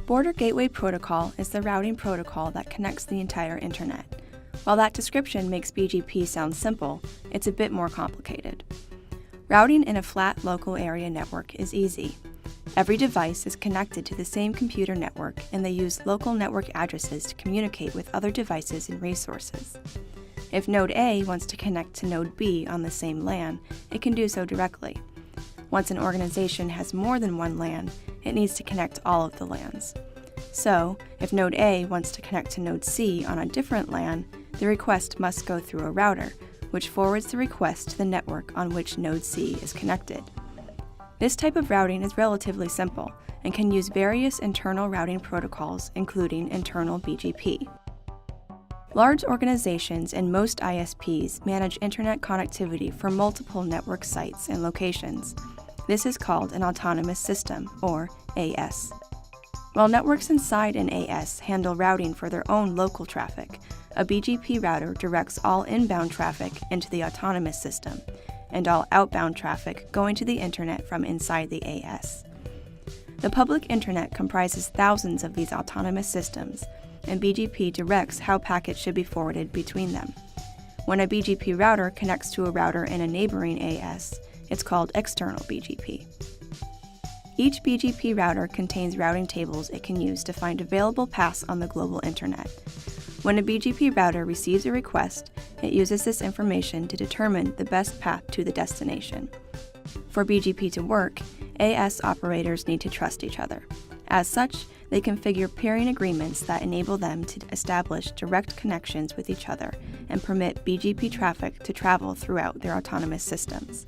Border Gateway Protocol is the routing protocol that connects the entire Internet. While that description makes BGP sound simple, it's a bit more complicated. Routing in a flat local area network is easy. Every device is connected to the same computer network, and they use local network addresses to communicate with other devices and resources. If Node A wants to connect to Node B on the same LAN, it can do so directly. Once an organization has more than one LAN, it needs to connect all of the LANs. So, if Node A wants to connect to Node C on a different LAN, the request must go through a router, which forwards the request to the network on which Node C is connected. This type of routing is relatively simple and can use various internal routing protocols, including internal BGP. Large organizations and most ISPs manage Internet connectivity for multiple network sites and locations. This is called an autonomous system, or AS. While networks inside an AS handle routing for their own local traffic, a BGP router directs all inbound traffic into the autonomous system, and all outbound traffic going to the Internet from inside the AS. The public Internet comprises thousands of these autonomous systems, and BGP directs how packets should be forwarded between them. When a BGP router connects to a router in a neighboring AS, it's called external BGP. Each BGP router contains routing tables it can use to find available paths on the global Internet. When a BGP router receives a request, it uses this information to determine the best path to the destination. For BGP to work, AS operators need to trust each other. As such, they configure peering agreements that enable them to establish direct connections with each other and permit BGP traffic to travel throughout their autonomous systems.